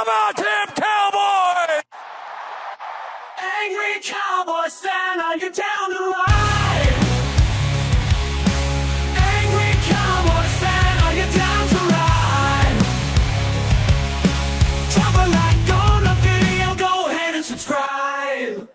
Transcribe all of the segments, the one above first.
How about them Cowboys? Angry Cowboys fan, are you down to ride? Angry Cowboys fan, are you down to ride? Drop a like on the video, go ahead and subscribe.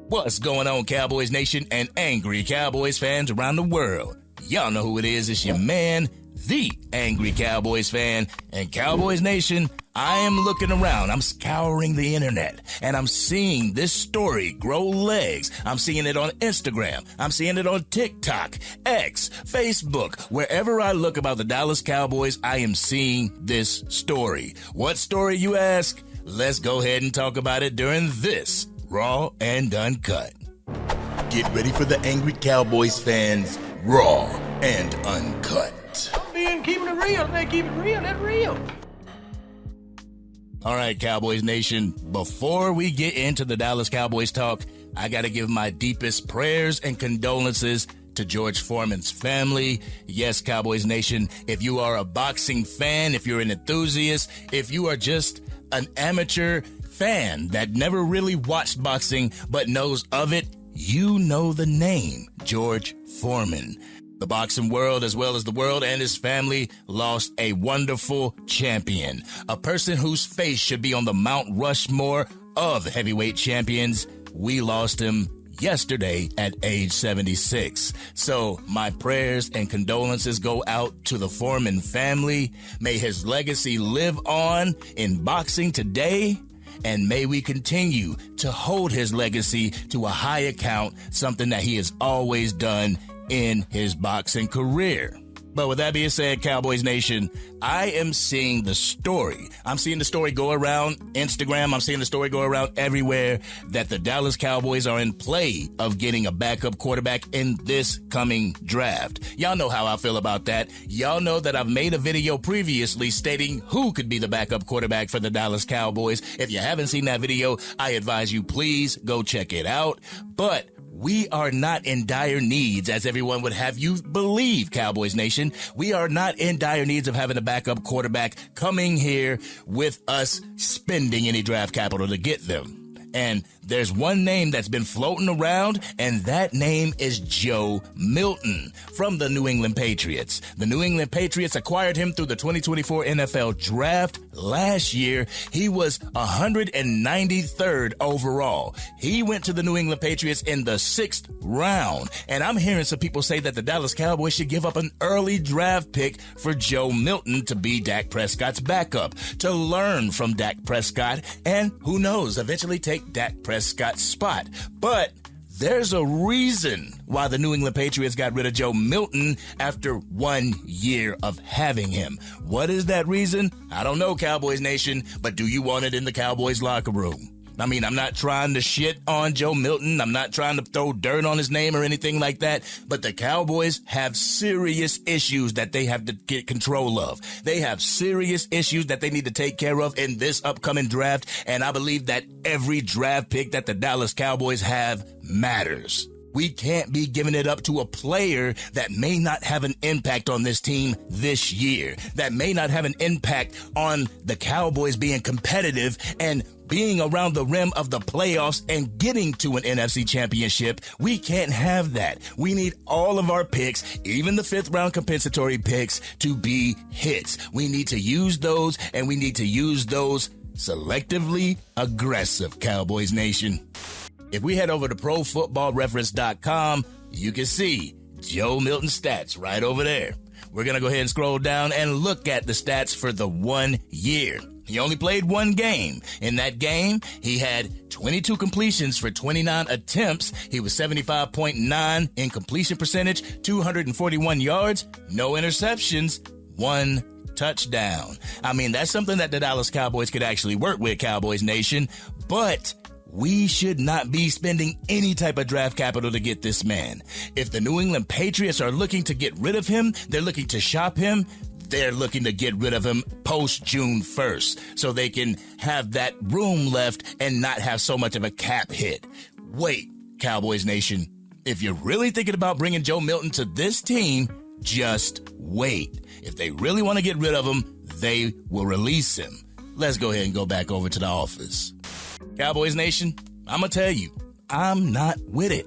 What's going on, Cowboys Nation and Angry Cowboys fans around the world? Y'all know who it is. It's your man, the Angry Cowboys Fan. And Cowboys Nation, I am looking around. I'm scouring the internet, and I'm seeing this story grow legs. I'm seeing it on Instagram. I'm seeing it on TikTok, X, Facebook. Wherever I look about the Dallas Cowboys, I am seeing this story. What story, you ask? Let's go ahead and talk about it during this Raw and Uncut. Get ready for the Angry Cowboys fans, Raw and Uncut. Keeping it real. They keep it real. That's real. All right, Cowboys Nation, before we get into the Dallas Cowboys talk, I got to give my deepest prayers and condolences to George Foreman's family. Yes, Cowboys Nation, if you are a boxing fan, if you're an enthusiast, if you are just an amateur fan that never really watched boxing but knows of it, you know the name George Foreman. The boxing world, as well as the world and his family, lost a wonderful champion, a person whose face should be on the Mount Rushmore of heavyweight champions. We lost him yesterday at age 76. So my prayers and condolences go out to the Foreman family. May his legacy live on in boxing today, and may we continue to hold his legacy to a high account, something that he has always done in his boxing career. But with that being said, Cowboys Nation, I am seeing the story. I'm seeing the story go around Instagram. I'm seeing the story go around everywhere that the Dallas Cowboys are in play of getting a backup quarterback in this coming draft. Y'all know how I feel about that. Y'all know that I've made a video previously stating who could be the backup quarterback for the Dallas Cowboys. If you haven't seen that video, I advise you please go check it out. But we are not in dire needs, as everyone would have you believe, Cowboys Nation. We are not in dire needs of having a backup quarterback coming here with us spending any draft capital to get them. And there's one name that's been floating around, and that name is Joe Milton from the New England Patriots. The New England Patriots acquired him through the 2024 NFL Draft. Last year, he was 193rd overall. He went to the New England Patriots in the 6th round. And I'm hearing some people say that the Dallas Cowboys should give up an early draft pick for Joe Milton to be Dak Prescott's backup, to learn from Dak Prescott, and who knows, eventually take Dak Prescott's spot. But there's a reason why the New England Patriots got rid of Joe Milton after 1 year of having him. What is that reason? I don't know, Cowboys Nation, but do you want it in the Cowboys locker room? I mean, I'm not trying to shit on Joe Milton. I'm not trying to throw dirt on his name or anything like that. But the Cowboys have serious issues that they have to get control of. They have serious issues that they need to take care of in this upcoming draft. And I believe that every draft pick that the Dallas Cowboys have matters. We can't be giving it up to a player that may not have an impact on this team this year, that may not have an impact on the Cowboys being competitive and being around the rim of the playoffs and getting to an NFC championship. We can't have that. We need all of our picks, even the 5th round compensatory picks, to be hits. We need to use those, and we need to use those selectively aggressive, Cowboys Nation. If we head over to ProFootballReference.com, you can see Joe Milton's stats right over there. We're going to go ahead and scroll down and look at the stats for the 1 year. He only played one game. In that game, he had 22 completions for 29 attempts. He was 75.9 in completion percentage, 241 yards, no interceptions, 1 touchdown. I mean, that's something that the Dallas Cowboys could actually work with, Cowboys Nation. But we should not be spending any type of draft capital to get this man. If the New England Patriots are looking to get rid of him, they're looking to shop him, they're looking to get rid of him post June 1st so they can have that room left and not have so much of a cap hit. Wait, Cowboys Nation, if you're really thinking about bringing Joe Milton to this team, just wait. If they really want to get rid of him, they will release him. Let's go ahead and go back over to the office. Cowboys Nation, I'm going to tell you, I'm not with it.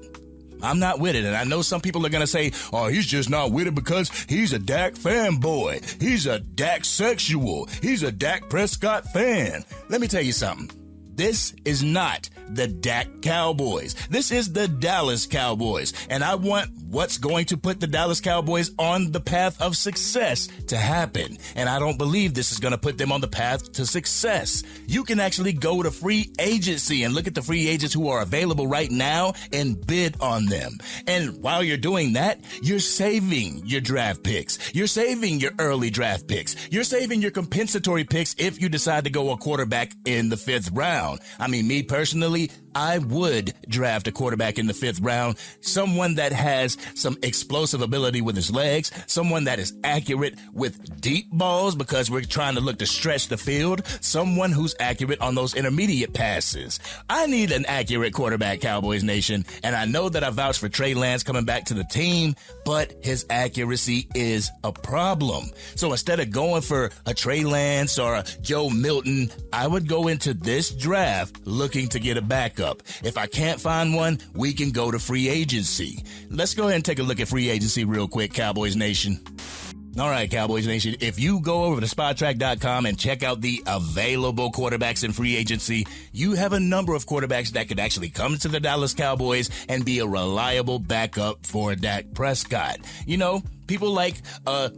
I'm not with it. And I know some people are going to say, oh, he's just not with it because he's a Dak fanboy. He's a Dak sexual. He's a Dak Prescott fan. Let me tell you something. This is not the Dak Cowboys. This is the Dallas Cowboys. And I want what's going to put the Dallas Cowboys on the path of success to happen. And I don't believe this is going to put them on the path to success. You can actually go to free agency and look at the free agents who are available right now and bid on them. And while you're doing that, you're saving your draft picks. You're saving your early draft picks. You're saving your compensatory picks if you decide to go a quarterback in the 5th round. I mean, me personally, I would draft a quarterback in the 5th round, someone that has some explosive ability with his legs, someone that is accurate with deep balls because we're trying to look to stretch the field, someone who's accurate on those intermediate passes. I need an accurate quarterback, Cowboys Nation, and I know that I vouch for Trey Lance coming back to the team, but his accuracy is a problem. So instead of going for a Trey Lance or a Joe Milton, I would go into this draft looking to get a backup. If I can't find one, we can go to free agency. Let's go ahead and take a look at free agency real quick, Cowboys Nation. All right, Cowboys Nation, if you go over to SpotTrack.com and check out the available quarterbacks in free agency, you have a number of quarterbacks that could actually come to the Dallas Cowboys and be a reliable backup for Dak Prescott. You know, people like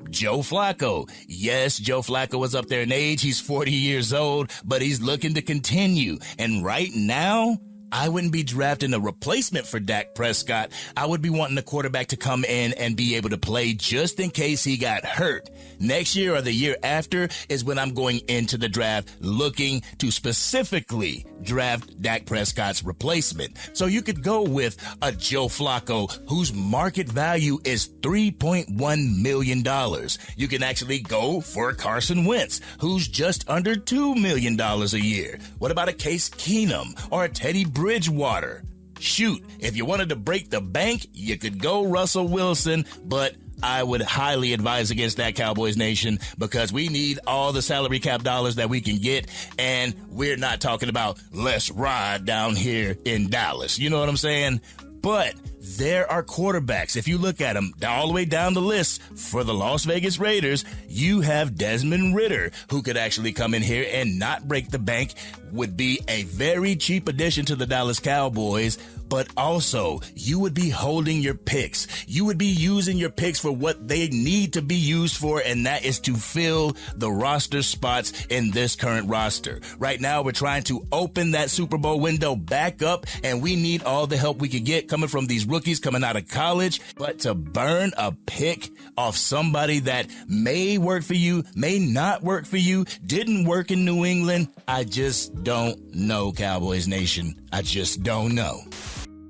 Joe Flacco. Yes, Joe Flacco is up there in age. He's 40 years old, but he's looking to continue. And right now, I wouldn't be drafting a replacement for Dak Prescott. I would be wanting the quarterback to come in and be able to play just in case he got hurt. Next year or the year after is when I'm going into the draft looking to specifically draft Dak Prescott's replacement. So you could go with a Joe Flacco whose market value is $3.1 million. You can actually go for a Carson Wentz who's just under $2 million a year. What about a Case Keenum or a Teddy Bridgewater? Shoot, if you wanted to break the bank, you could go Russell Wilson, but I would highly advise against that, Cowboys Nation, because we need all the salary cap dollars that we can get, and we're not talking about let's ride down here in Dallas. You know what I'm saying? But there are quarterbacks. If you look at them all the way down the list for the Las Vegas Raiders, you have Desmond Ridder, who could actually come in here and not break the bank, would be a very cheap addition to the Dallas Cowboys. But also, you would be holding your picks. You would be using your picks for what they need to be used for, and that is to fill the roster spots in this current roster. Right now, we're trying to open that Super Bowl window back up, and we need all the help we can get coming from these rookies coming out of college. But to burn a pick off somebody that may work for you, may not work for you, didn't work in New England, I just don't know, Cowboys Nation. I just don't know.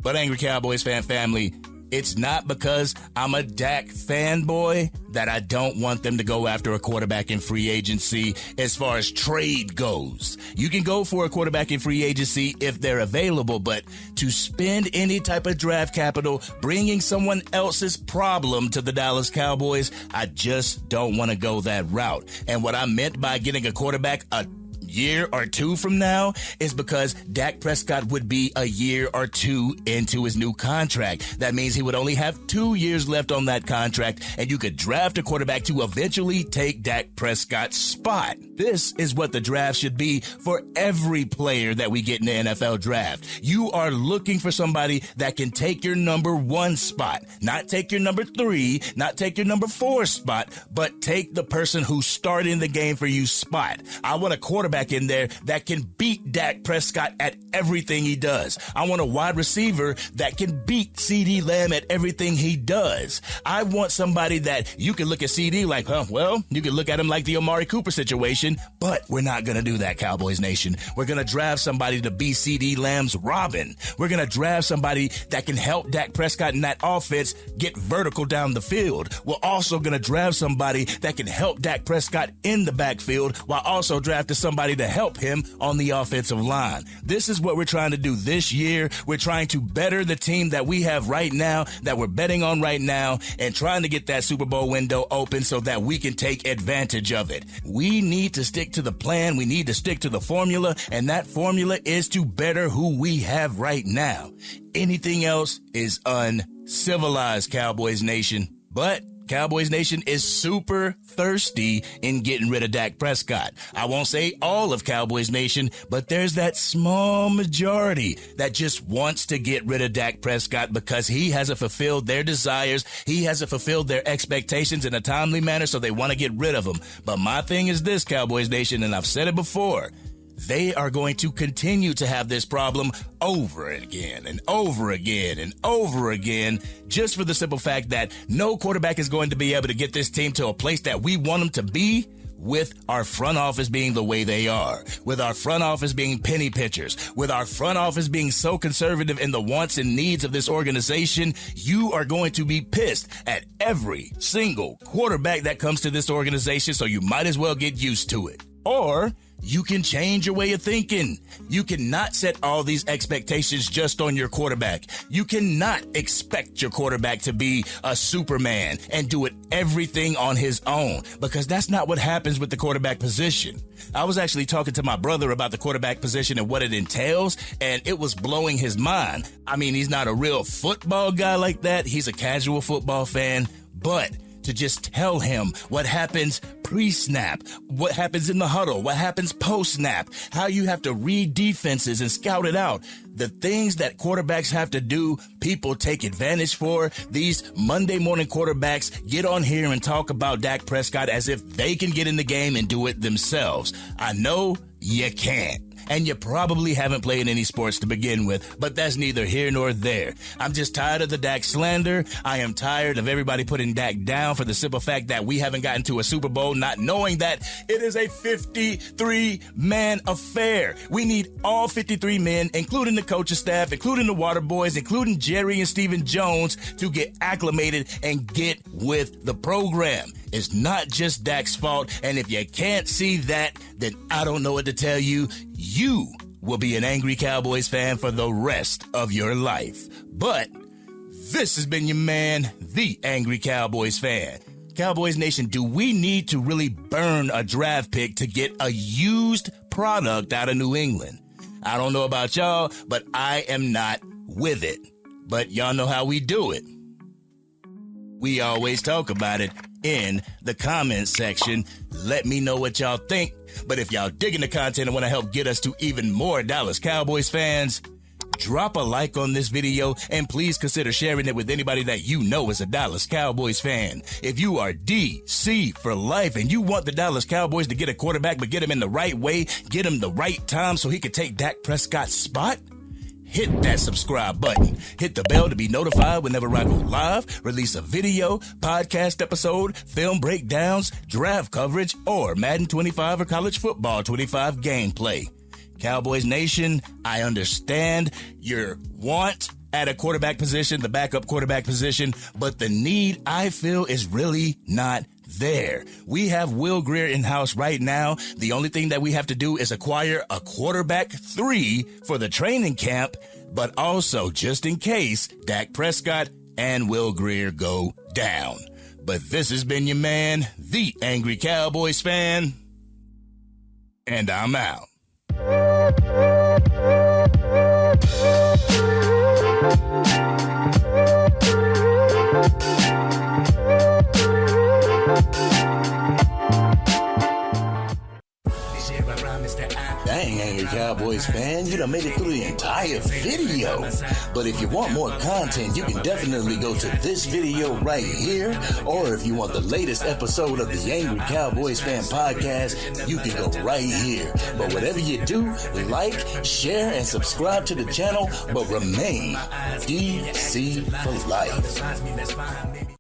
But Angry Cowboys fan family, it's not because I'm a Dak fanboy that I don't want them to go after a quarterback in free agency as far as trade goes. You can go for a quarterback in free agency if they're available, but to spend any type of draft capital bringing someone else's problem to the Dallas Cowboys, I just don't want to go that route. And what I meant by getting a quarterback a year or two from now is because Dak Prescott would be a year or two into his new contract. That means he would only have 2 years left on that contract, and you could draft a quarterback to eventually take Dak Prescott's spot. This is what the draft should be for every player that we get in the NFL draft. You are looking for somebody that can take your number 1 spot, not take your number 3, not take your number 4 spot, but take the person who's starting the game for you spot. I want a quarterback in there that can beat Dak Prescott at everything he does. I want a wide receiver that can beat CD Lamb at everything he does. I want somebody that you can look at CD like, you can look at him like the Amari Cooper situation, but we're not going to do that, Cowboys Nation. We're going to draft somebody to be CD Lamb's Robin. We're going to draft somebody that can help Dak Prescott in that offense get vertical down the field. We're also going to draft somebody that can help Dak Prescott in the backfield while also drafting somebody necessary to help him on the offensive line. This is what we're trying to do this year. We're trying to better the team that we have right now, that we're betting on right now, and trying to get that Super Bowl window open so that we can take advantage of it. We need to stick to the plan. We need to stick to the formula, and that formula is to better who we have right now. Anything else is uncivilized, Cowboys Nation. But Cowboys Nation is super thirsty in getting rid of Dak Prescott. I won't say all of Cowboys Nation, but there's that small majority that just wants to get rid of Dak Prescott because he hasn't fulfilled their desires. He hasn't fulfilled their expectations in a timely manner, so they want to get rid of him. But my thing is this, Cowboys Nation, and I've said it before, they are going to continue to have this problem over again and over again and over again, just for the simple fact that no quarterback is going to be able to get this team to a place that we want them to be, with our front office being the way they are, with our front office being penny pitchers, with our front office being so conservative in the wants and needs of this organization. You are going to be pissed at every single quarterback that comes to this organization, so you might as well get used to it. Or you can change your way of thinking. You cannot set all these expectations just on your quarterback. You cannot expect your quarterback to be a Superman and do everything on his own, because that's not what happens with the quarterback position. I was actually talking to my brother about the quarterback position and what it entails, and it was blowing his mind. I mean, he's not a real football guy like that. He's a casual football fan, but to just tell him what happens pre-snap, what happens in the huddle, what happens post-snap, how you have to read defenses and scout it out. The things that quarterbacks have to do, people take advantage for. These Monday morning quarterbacks get on here and talk about Dak Prescott as if they can get in the game and do it themselves. I know you can't. And you probably haven't played any sports to begin with, but that's neither here nor there. I'm just tired of the Dak slander. I am tired of everybody putting Dak down for the simple fact that we haven't gotten to a Super Bowl, not knowing that it is a 53-man affair. We need all 53 men, including the coaching staff, including the water boys, including Jerry and Stephen Jones, to get acclimated and get with the program. It's not just Dak's fault, and if you can't see that, then I don't know what to tell you. You will be an Angry Cowboys fan for the rest of your life. But this has been your man, the Angry Cowboys fan. Cowboys Nation, do we need to really burn a draft pick to get a used product out of New England? I don't know about y'all, but I am not with it. But y'all know how we do it. We always talk about it in the comments section. Let me know what y'all think. But if y'all digging the content and want to help get us to even more Dallas Cowboys fans, drop a like on this video and please consider sharing it with anybody that you know is a Dallas Cowboys fan. If you are DC for life and you want the Dallas Cowboys to get a quarterback, but get him in the right way, get him the right time so he can take Dak Prescott's spot, hit that subscribe button. Hit the bell to be notified whenever I go live, release a video, podcast episode, film breakdowns, draft coverage, or Madden 25 or College Football 25 gameplay. Cowboys Nation, I understand your want at a quarterback position, the backup quarterback position, but the need, I feel, is really not there. We have Will Grier in-house right now. The only thing that we have to do is acquire a quarterback 3 for the training camp, but also just in case Dak Prescott and Will Grier go down. But this has been your man, the Angry Cowboys fan, and I'm out. Dang, Angry Cowboys fan, you done made it through the entire video. But if you want more content, you can definitely go to this video right here. Or if you want the latest episode of the Angry Cowboys Fan podcast, you can go right here. But whatever you do, like, share, and subscribe to the channel, but remain DC for life.